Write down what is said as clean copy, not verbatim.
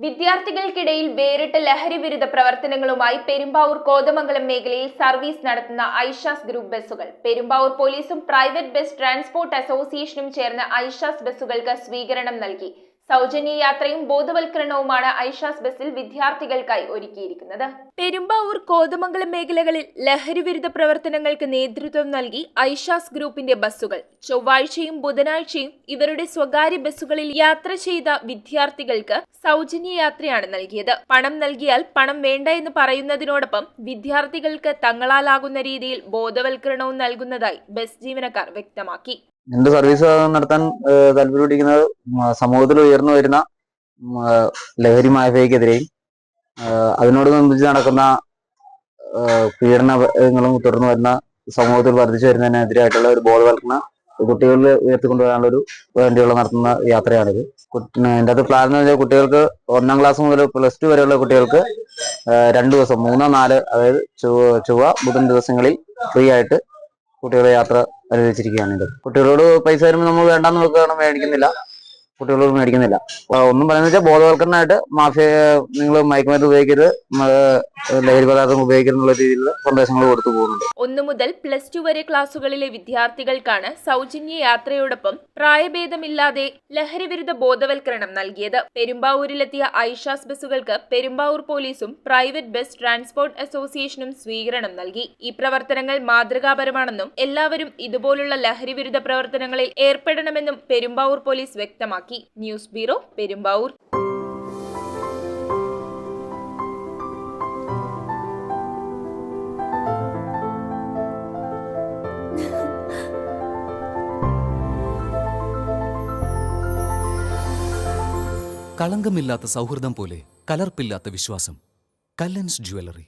വിദ്യാർത്ഥികൾക്കിടയിൽ വേറിട്ട ലഹരി വിരുദ്ധ പ്രവർത്തനങ്ങളുമായി പെരുമ്പാവൂർ കോതമംഗലം മേഖലയിൽ സർവീസ് നടത്തുന്ന ഐഷാസ് ഗ്രൂപ്പ് ബസ്സുകൾ. പെരുമ്പാവൂർ പോലീസും പ്രൈവറ്റ് ബസ് ട്രാൻസ്പോർട്ട് അസോസിയേഷനും ചേർന്ന് ഐഷാസ് ബസ്സുകൾക്ക് സ്വീകരണം നൽകി. സൗജന്യ യാത്രയും ബോധവൽക്കരണവുമാണ് ഐഷാസ് ബസ്സിൽ വിദ്യാർത്ഥികൾക്കായി ഒരുക്കിയിരിക്കുന്നത്. പെരുമ്പാവൂർ കോതമംഗലം മേഖലകളിൽ ലഹരി വിരുദ്ധ പ്രവർത്തനങ്ങൾക്ക് നേതൃത്വം നൽകി ഐഷാസ് ഗ്രൂപ്പിന്റെ ബസ്സുകൾ ചൊവ്വാഴ്ചയും ബുധനാഴ്ചയും ഇവരുടെ സ്വകാര്യ ബസ്സുകളിൽ യാത്ര ചെയ്ത വിദ്യാർത്ഥികൾക്ക് സൗജന്യ യാത്രയാണ് നൽകിയത്. പണം നൽകിയാൽ പണം വേണ്ട എന്ന് പറയുന്നതിനോടൊപ്പം വിദ്യാർത്ഥികൾക്ക് തങ്ങളാലാകുന്ന രീതിയിൽ ബോധവൽക്കരണവും നൽകുന്നതായി ബസ് ജീവനക്കാർ വ്യക്തമാക്കി. എന്റെ സർവീസ് നടത്താൻ താല്പര്യപ്പെട്ടിരിക്കുന്നത് സമൂഹത്തിൽ ഉയർന്നു വരുന്ന ലഹരി മാഫിയക്കെതിരെയും അതിനോടനുബന്ധിച്ച് നടക്കുന്ന പീഡനങ്ങളും തുടർന്ന് വരുന്ന സമൂഹത്തിൽ വർദ്ധിച്ചു വരുന്നതിനെതിരായിട്ടുള്ള ഒരു ബോധവൽക്കരണ കുട്ടികളിൽ ഉയർത്തിക്കൊണ്ടുവരാനുള്ള വേണ്ടിയുള്ള നടത്തുന്ന യാത്രയാണിത്. എൻ്റെ അത് പ്ലാൻ എന്ന് വെച്ചാൽ കുട്ടികൾക്ക് 1ാം ക്ലാസ് മുതൽ +2 വരെയുള്ള കുട്ടികൾക്ക് 2 ദിവസം 3, 4 അതായത് ചൊവ്വ ബുധൻ ദിവസങ്ങളിൽ ഫ്രീ ആയിട്ട് കുട്ടികളെ യാത്ര അനുവദിച്ചിരിക്കുകയാണ്. കുട്ടികളോട് പൈസ വരുമ്പോൾ നമ്മൾ വേണ്ടാന്ന് വെക്കുകയാണ്, കുട്ടികളോട് മേടിക്കുന്നില്ല. ഒന്നും പറയുന്നത് വെച്ചാൽ ബോധവൽക്കരണമായിട്ട് മാഫിയ നിങ്ങൾ മയക്കുമരുന്ന് ഉപയോഗിക്കരുത്, ലഹരി പദാർത്ഥം ഉപയോഗിക്കുന്നുള്ള രീതിയിലുള്ള സന്ദേശങ്ങൾ കൊടുത്തു പോകുന്നുണ്ട്. 1 മുതൽ +2 വരെ ക്ലാസുകളിലെ വിദ്യാർത്ഥികൾക്കാണ് സൗജന്യ യാത്രയോടൊപ്പം പ്രായഭേദമില്ലാതെ ലഹരി വിരുദ്ധ ബോധവൽക്കരണം നൽകിയത്. പെരുമ്പാവൂരിലെത്തിയ ഐഷാസ് ബസ്സുകൾക്ക് പെരുമ്പാവൂർ പോലീസും പ്രൈവറ്റ് ബസ് ട്രാൻസ്പോർട്ട് അസോസിയേഷനും സ്വീകരണം നൽകി. ഈ പ്രവർത്തനങ്ങൾ മാതൃകാപരമാണെന്നും എല്ലാവരും ഇതുപോലുള്ള ലഹരി വിരുദ്ധ പ്രവർത്തനങ്ങളിൽ ഏർപ്പെടണമെന്നും പെരുമ്പാവൂർ പോലീസ് വ്യക്തമാക്കി. News bureau, Perumbavoor. കളങ്കമില്ലാത്ത സൗഹൃദം പോലെ കലർപ്പില്ലാത്ത വിശ്വാസം. കല്ലൻസ് ജ്വല്ലറി.